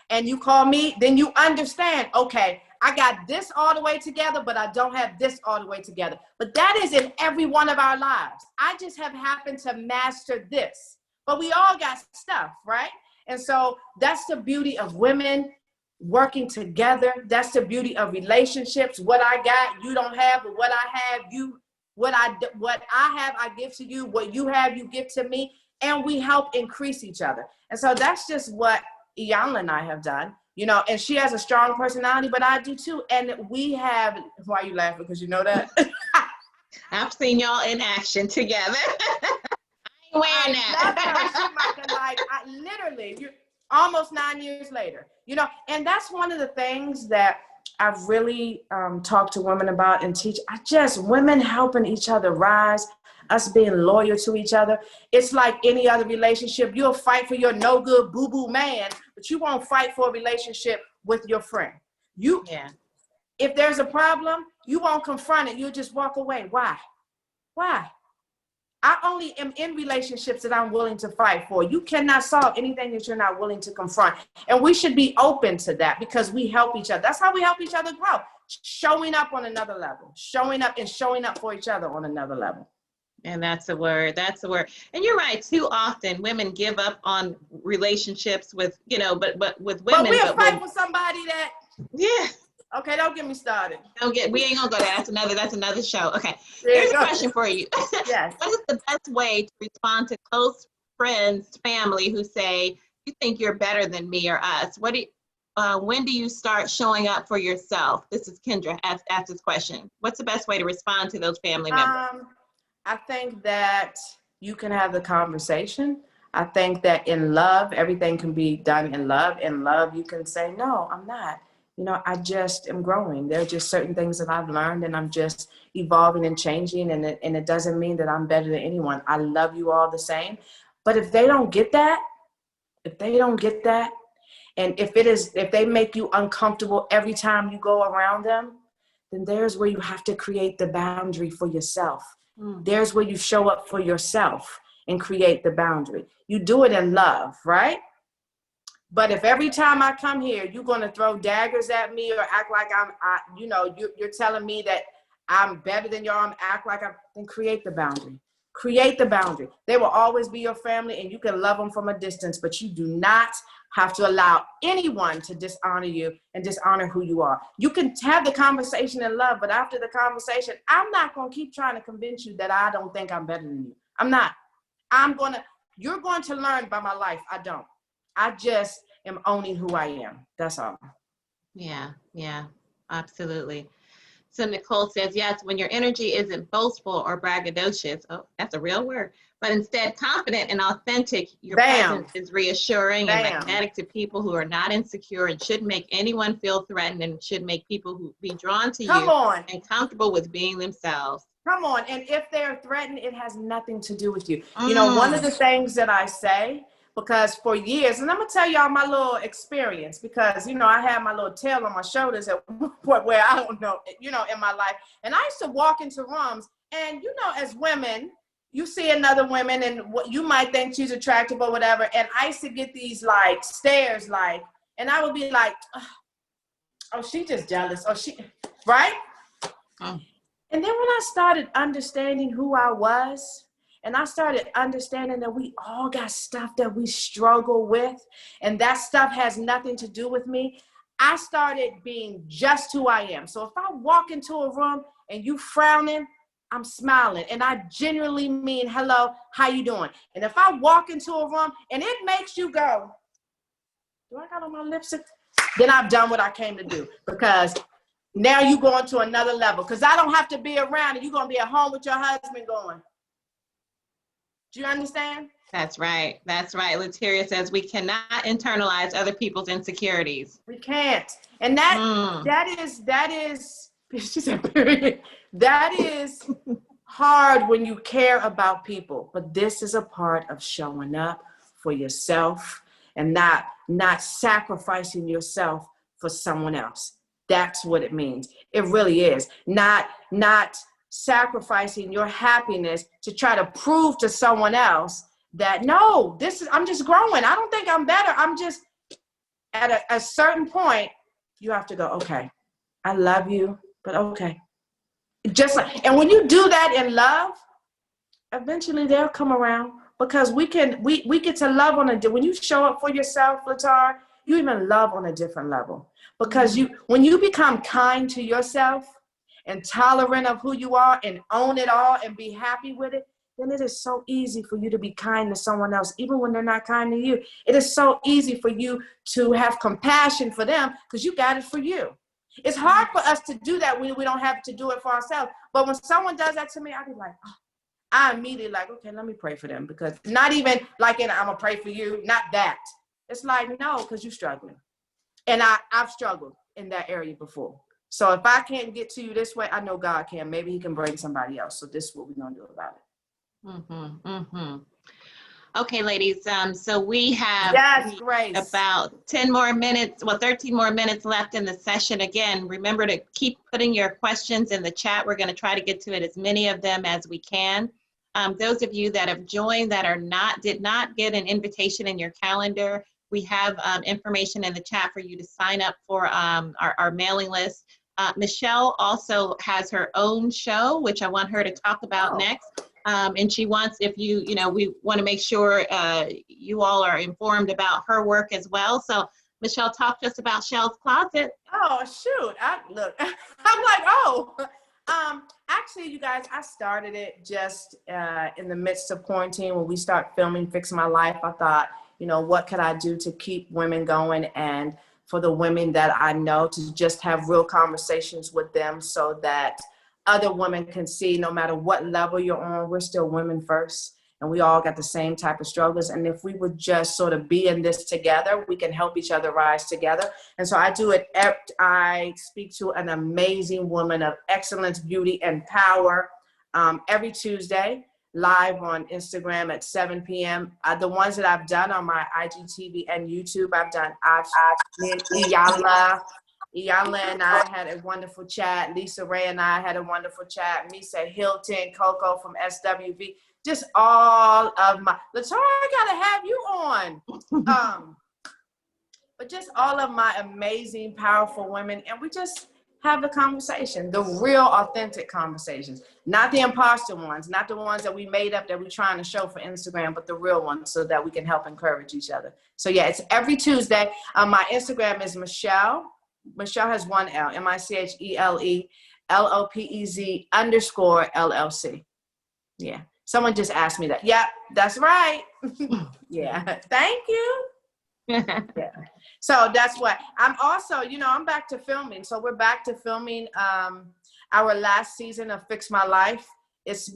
Speaker 4: and you call me, then you understand, okay, I got this all the way together, but I don't have this all the way together. But that is in every one of our lives. I just have happened to master this. But we all got stuff, right? And so that's the beauty of women working together. That's the beauty of relationships. What I got, you don't have, but what I have, what I have, I give to you. What you have, you give to me. And we help increase each other. And so that's just what Iyanla and I have done, you know, and she has a strong personality, but I do too. And we have, why are you laughing? Because you know that?
Speaker 1: I've seen y'all in action together. I ain't wearing that.
Speaker 4: Literally, almost 9 years later, you know, and that's one of the things that I've really talked to women about and teach, women helping each other rise, us being loyal to each other. It's like any other relationship. You'll fight for your no good boo-boo man, but you won't fight for a relationship with your friend. If there's a problem, you won't confront it. You'll just walk away. Why? I only am in relationships that I'm willing to fight for. You cannot solve anything that you're not willing to confront. And we should be open to that because we help each other. That's how we help each other grow. Showing up on another level, showing up for each other on another level.
Speaker 1: And that's a word. That's a word. And you're right. Too often women give up on relationships with, but with women.
Speaker 4: But we'll fight for somebody that.
Speaker 1: Yeah.
Speaker 4: Okay, don't get me started.
Speaker 1: We ain't gonna go there. That's another show. Okay. Here's a question for you.
Speaker 4: Yes.
Speaker 1: What is the best way to respond to close friends, family who say, you think you're better than me or us? When do you start showing up for yourself? This is Kendra asked this question. What's the best way to respond to those family members?
Speaker 4: I think that you can have the conversation. I think that in love, everything can be done in love. In love, you can say, no, I'm not. I just am growing. There are just certain things that I've learned and I'm just evolving and changing. And it doesn't mean that I'm better than anyone. I love you all the same. But if they don't get that, and if they make you uncomfortable every time you go around them, then there's where you have to create the boundary for yourself. There's where you show up for yourself and create the boundary. You do it in love, right? But if every time I come here, you're going to throw daggers at me or act like you're telling me that I'm better than y'all, then create the boundary. Create the boundary. They will always be your family and you can love them from a distance, but you do not have to allow anyone to dishonor you and dishonor who you are. You can have the conversation in love, but after the conversation, I'm not going to keep trying to convince you that I don't think I'm better than you. I'm not. You're going to learn by my life. I don't. I just am owning who I am. That's all.
Speaker 1: Yeah, absolutely. So Nicole says, yes, when your energy isn't boastful or braggadocious, oh, that's a real word, but instead confident and authentic, your presence is reassuring and magnetic to people who are not insecure and shouldn't make anyone feel threatened and should make people who be drawn to you and comfortable with being themselves.
Speaker 4: Come on. And if they're threatened, it has nothing to do with you. One of the things that I say, because for years, and I'm going to tell y'all my little experience, because, I had my little tail on my shoulders at one point where I don't know, in my life. And I used to walk into rooms and, as women, you see another woman and what you might think she's attractive or whatever. And I used to get these stares, and I would be like, oh, she just jealous. Oh, right? Oh. And then when I started understanding who I was, and I started understanding that we all got stuff that we struggle with, and that stuff has nothing to do with me, I started being just who I am. So if I walk into a room and you frowning, I'm smiling. And I genuinely mean, hello, how you doing? And if I walk into a room and it makes you go, do I got on my lipstick? Then I've done what I came to do, because now you're going to another level, because I don't have to be around and you're going to be at home with your husband going. Do you understand?
Speaker 1: That's right. Lateria says we cannot internalize other people's insecurities.
Speaker 4: We can't. And that is, she said, period. That is hard when you care about people. But this is a part of showing up for yourself and not sacrificing yourself for someone else. That's what it means. It really is. Not sacrificing your happiness to try to prove to someone else that, no, I'm just growing. I don't think I'm better. I'm just at a certain point, you have to go, okay, I love you, but okay. And when you do that in love, eventually they'll come around, because we get to love when you show up for yourself, Latar, you even love on a different level, because when you become kind to yourself and tolerant of who you are and own it all and be happy with it, then it is so easy for you to be kind to someone else, even when they're not kind to you. It is so easy for you to have compassion for them because you got it for you. It's hard for us to do that when we don't have to do it for ourselves. But when someone does that to me, I'll be like, oh, I immediately like, okay, let me pray for them, because not even like I'm going to pray for you, not that. It's like, no, because you're struggling. And I've struggled in that area before. So if I can't get to you this way, I know God can. Maybe he can bring somebody else. So this is what we're going to do about it.
Speaker 1: Okay, ladies, so we have
Speaker 4: Yes, Grace.
Speaker 1: about 10 more minutes, well, 13 more minutes left in the session. Again, remember to keep putting your questions in the chat. We're going to try to get to it, as many of them as we can. Those of you that have joined that did not get an invitation in your calendar, we have information in the chat for you to sign up for our mailing list. Michelle also has her own show, which I want her to talk about next. And she wants, we want to make sure you all are informed about her work as well. So Michelle, talk to us about Shell's Closet.
Speaker 4: Oh, shoot. Look, I'm like, actually, you guys, I started it just in the midst of quarantine when we start filming Fix My Life. I thought, what could I do to keep women going, and for the women that I know to just have real conversations with them so that other women can see, no matter what level you're on, we're still women first, and we all got the same type of struggles. And if we would just sort of be in this together, we can help each other rise together. And so I do it. I speak to an amazing woman of excellence, beauty, and power every Tuesday, live on Instagram at 7 p.m. The ones that I've done on my IGTV and YouTube, me and Iyanla and I had a wonderful chat. Lisa Ray and I had a wonderful chat. Misa Hilton, Coco from SWV, just all of my, Latoya, I gotta have you on. But just all of my amazing, powerful women. And we just have the conversation, the real authentic conversations, not the imposter ones, not the ones that we made up that we're trying to show for Instagram, but the real ones so that we can help encourage each other. So yeah, it's every Tuesday. My Instagram is Michelle has one L, MICHELE LOPEZ _LLC. Yeah. Someone just asked me that. Yeah, that's right. Yeah. Thank you. Yeah. So that's what I'm also, I'm back to filming. So we're back to filming our last season of Fix My Life. It's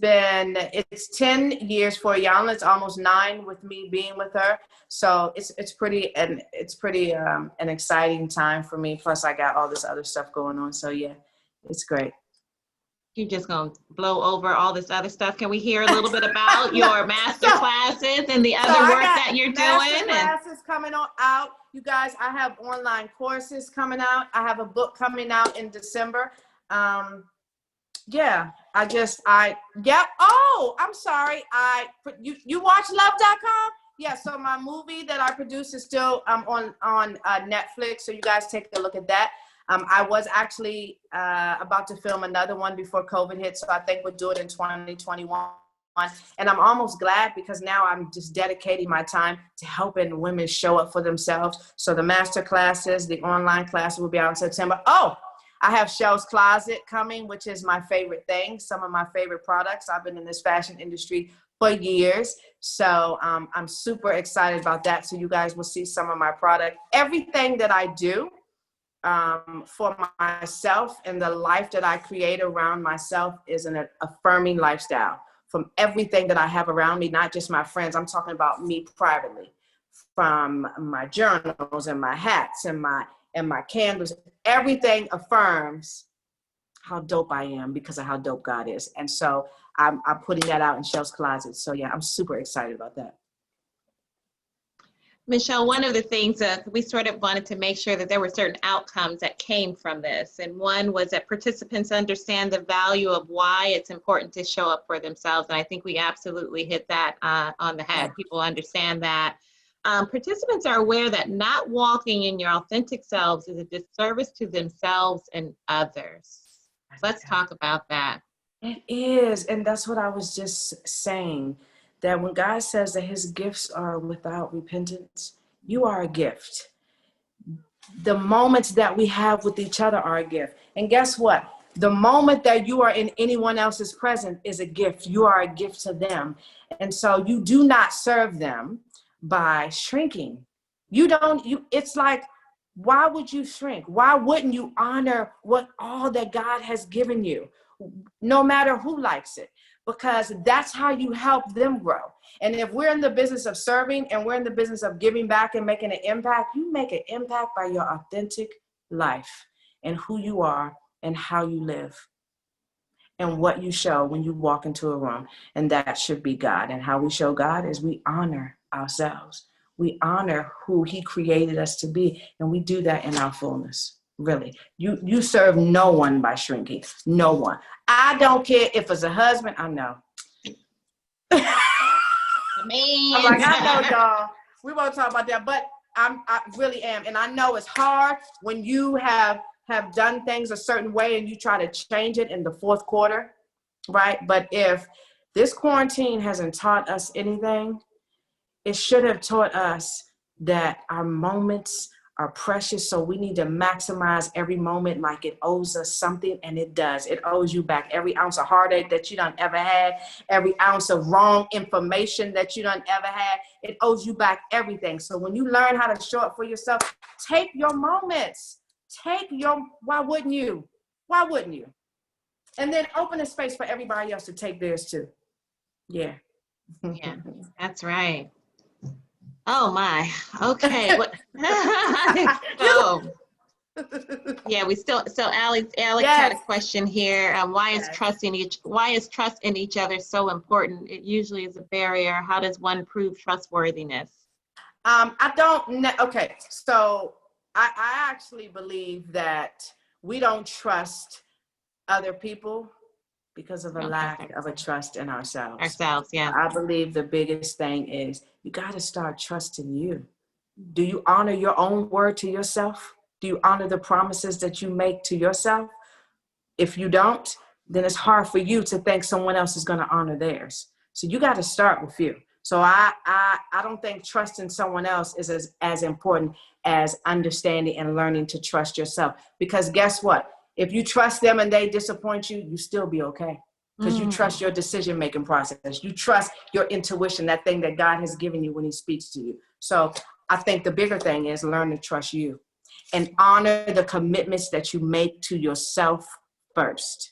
Speaker 4: 10 years for Iyanla. It's almost 9 with me being with her. So it's pretty an exciting time for me. Plus I got all this other stuff going on. So yeah, it's great.
Speaker 1: You're just going to blow over all this other stuff. Can we hear a little bit about your master classes and the other work that you're doing?
Speaker 4: Master classes coming out. You guys, I have online courses coming out. I have a book coming out in December. Yeah, oh, I'm sorry. You watch love.com? Yeah, so my movie that I produced is still on Netflix, so you guys take a look at that. I was actually about to film another one before COVID hit, so I think we'll do it in 2021. And I'm almost glad because now I'm just dedicating my time to helping women show up for themselves. So the master classes, the online classes will be out in September. Oh, I have Shell's Closet coming, which is my favorite thing. Some of my favorite products. I've been in this fashion industry for years. So I'm super excited about that. So you guys will see some of my product. Everything that I do for myself and the life that I create around myself is an affirming lifestyle. From everything that I have around me, not just my friends, I'm talking about me privately, from my journals and my hats and my candles. Everything affirms how dope I am because of how dope God is. And so I'm putting that out in Shell's Closet. So yeah, I'm super excited about that.
Speaker 1: Michelle, one of the things we sort of wanted to make sure that there were certain outcomes that came from this. And one was that participants understand the value of why it's important to show up for themselves. And I think we absolutely hit that on the head. People understand that. Participants are aware that not walking in your authentic selves is a disservice to themselves and others. Let's talk about that.
Speaker 4: It is. And that's what I was just saying. That when God says that his gifts are without repentance, you are a gift. The moments that we have with each other are a gift. And guess what? The moment that you are in anyone else's presence is a gift. You are a gift to them. And so you do not serve them by shrinking. It's like, why would you shrink? Why wouldn't you honor all that God has given you? No matter who likes it. because that's how you help them grow. And if we're in the business of serving and we're in the business of giving back and making an impact, you make an impact by your authentic life and who you are and how you live and what you show when you walk into a room. And that should be God. And how we show God is we honor ourselves. We honor who he created us to be. And we do that in our fullness. Really. You serve no one by shrinking. No one. I don't care if it's a husband. I know. I'm like, I know, y'all. We won't talk about that. But I really am. And I know it's hard when you have done things a certain way and you try to change it in the fourth quarter, right? But if this quarantine hasn't taught us anything, it should have taught us that our moments are precious. So we need to maximize every moment like it owes us something, and it does. It owes you back every ounce of heartache that you done ever had, every ounce of wrong information that you done ever had. It owes you back everything. So when you learn how to show up for yourself, take your moments. Why wouldn't you? Why wouldn't you? And then open a space for everybody else to take theirs too. Yeah.
Speaker 1: Yeah, that's right. Oh my. Okay. What? Oh. Yeah, so Alex had a question here. Why is trust in each other so important? It usually is a barrier. How does one prove trustworthiness?
Speaker 4: I don't know. Okay. So I actually believe that we don't trust other people because of a lack of a trust in ourselves.
Speaker 1: Yeah.
Speaker 4: I believe the biggest thing is you got to start trusting you. Do you honor your own word to yourself? Do you honor the promises that you make to yourself? If you don't, then it's hard for you to think someone else is going to honor theirs. So you got to start with you. So I don't think trusting someone else is as important as understanding and learning to trust yourself. Because guess what? If you trust them and they disappoint you, you still be okay. Because you trust your decision-making process. You trust your intuition, that thing that God has given you when he speaks to you. So I think the bigger thing is learn to trust you and honor the commitments that you make to yourself first.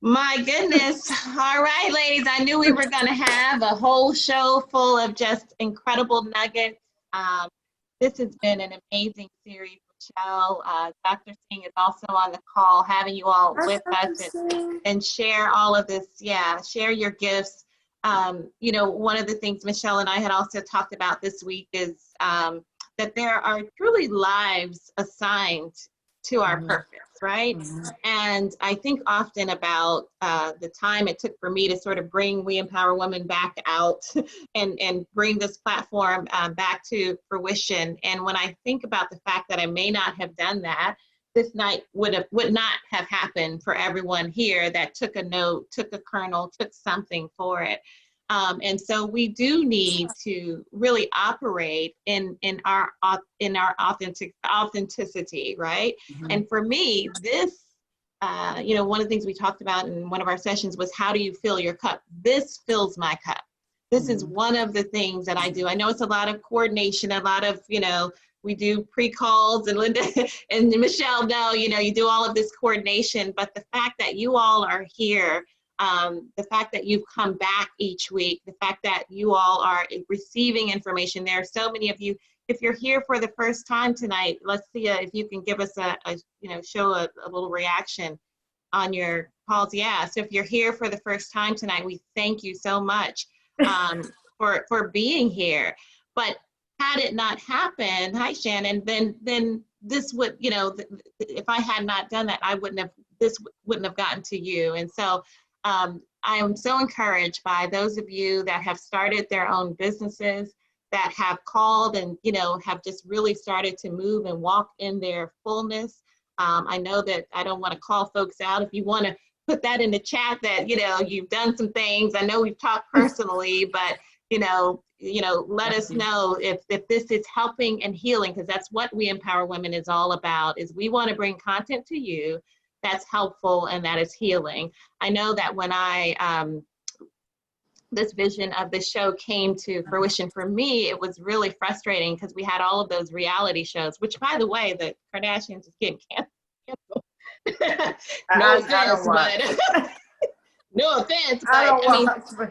Speaker 1: My goodness. All right, ladies, I knew we were going to have a whole show full of just incredible nuggets. This has been an amazing series, Michelle. Dr. Singh is also on the call, having you all with us and share all of this. Yeah, share your gifts. You know, one of the things Michelle and I had also talked about this week is that there are truly lives assigned to our purpose, right? And I think often about the time it took for me to sort of bring We Empower Women back out and bring this platform back to fruition. And when I think about the fact that I may not have done that, this night would not have happened for everyone here that took a note, took a kernel, took something for it. And so we do need to really operate in our authenticity, right? And for me, this, you know, one of the things we talked about in one of our sessions was, how do you fill your cup? This fills my cup. This is one of the things that I do. I know it's a lot of coordination, a lot of, you know, we do pre-calls, and Linda and Michelle know, you know, you do all of this coordination, but the fact that you all are here, the fact that you've come back each week, the fact that you all are receiving information. There are so many of you. If you're here for the first time tonight, let's see if you can give us show a little reaction on your calls. Yeah, so if you're here for the first time tonight, we thank you so much for being here. But had it not happened, hi Shannon, then this would, you know, if I had not done that, this wouldn't have gotten to you. And so I am so encouraged by those of you that have started their own businesses, that have called and, you know, have just really started to move and walk in their fullness. I know that I don't want to call folks out. If you want to put that in the chat that, you know, you've done some things. I know we've talked personally, but, you know, let us know if this is helping and healing, because that's what We Empower Women is all about, is we want to bring content to you that's helpful and that is healing. I know that when I this vision of the show came to fruition for me, it was really frustrating because we had all of those reality shows, which, by the way, the Kardashians is getting canceled. No offense, but no offense, but I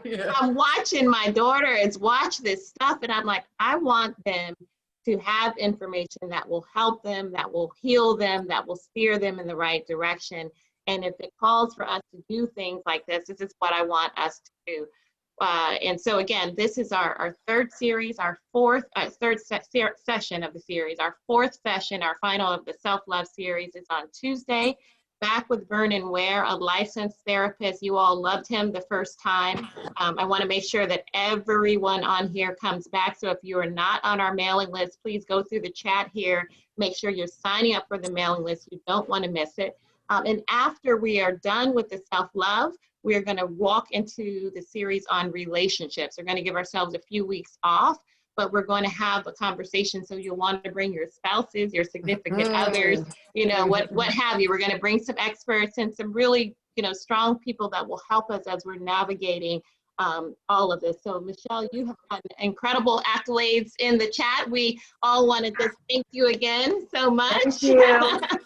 Speaker 1: mean, I'm watching my daughters watch this stuff, and I'm like, I want them to have information that will help them, that will heal them, that will steer them in the right direction. And if it calls for us to do things like this is what I want us to do. And so again, this is our third series, our third session of the series. Our fourth session, our final of the self-love series, is on Tuesday. Back with Vernon Ware, a licensed therapist. You all loved him the first time. I want to make sure that everyone on here comes back. So if you are not on our mailing list, please go through the chat here. Make sure you're signing up for the mailing list. You don't want to miss it. And after we are done with the self-love, we're going to walk into the series on relationships. We're going to give ourselves a few weeks off, but we're going to have a conversation. So you'll want to bring your spouses, your significant others, you know, what have you. We're going to bring some experts and some really, you know, strong people that will help us as we're navigating all of this. So Michelle, you have gotten incredible accolades in the chat. We all want to just thank you again so much.
Speaker 4: Thank you.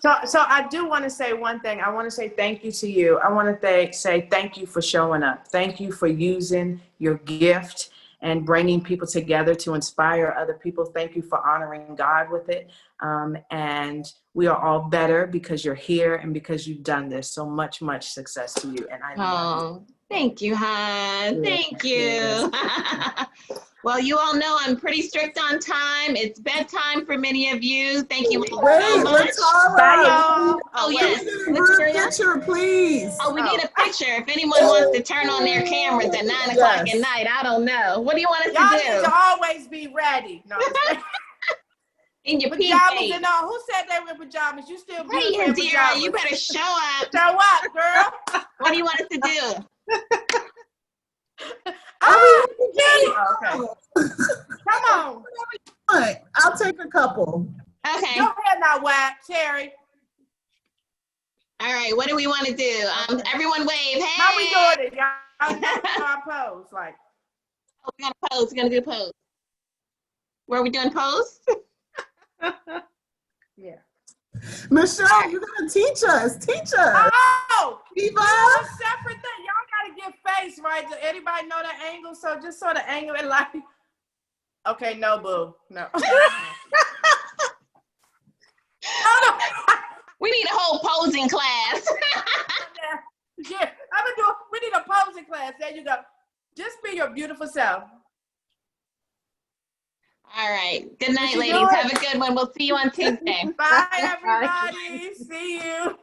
Speaker 4: So I do want to say one thing. I want to say thank you to you. I want to say thank you for showing up. Thank you for using your gift and bringing people together to inspire other people. Thank you for honoring God with it. And we are all better because you're here and because you've done this. So much success to you. And I love you.
Speaker 1: Thank you, hon. Thank you. Well, you all know I'm pretty strict on time. It's bedtime for many of you. Thank you all so much.
Speaker 4: Bye, y'all.
Speaker 1: Oh, yes.
Speaker 3: Picture, please.
Speaker 1: Oh, we need a picture. If anyone wants to turn on their cameras at 9 o'clock at night, I don't know. What do you want us
Speaker 4: y'all
Speaker 1: to do?
Speaker 4: Y'all need to always be ready. No,
Speaker 1: in your
Speaker 4: pajamas and all. Who said they were in pajamas? You still beautiful in pajamas.
Speaker 1: You better show up.
Speaker 4: Show up, girl.
Speaker 1: What do you want us to do?
Speaker 4: Okay. Come on.
Speaker 3: I'll take a couple.
Speaker 1: Okay.
Speaker 4: Go ahead now, Whack, Terry.
Speaker 1: All right. What do we want to do? Everyone wave. Hey.
Speaker 4: How we doing it, y'all? Our pose, like.
Speaker 1: Oh, we got a pose. We're gonna do a pose. Where are we doing pose?
Speaker 4: Yeah.
Speaker 3: Michelle, you're gonna teach us.
Speaker 4: Oh,
Speaker 3: Eva.
Speaker 4: a separate thing. Y'all gotta get face, right? Does anybody know the angle? So just sort of angle it like. Okay, no, boo, no. No.
Speaker 1: We need a whole posing class.
Speaker 4: Yeah, we need a posing class. There you go. Just be your beautiful self.
Speaker 1: All right. Good night, ladies. Have a good one. We'll see you on Tuesday.
Speaker 4: Bye, everybody. See you.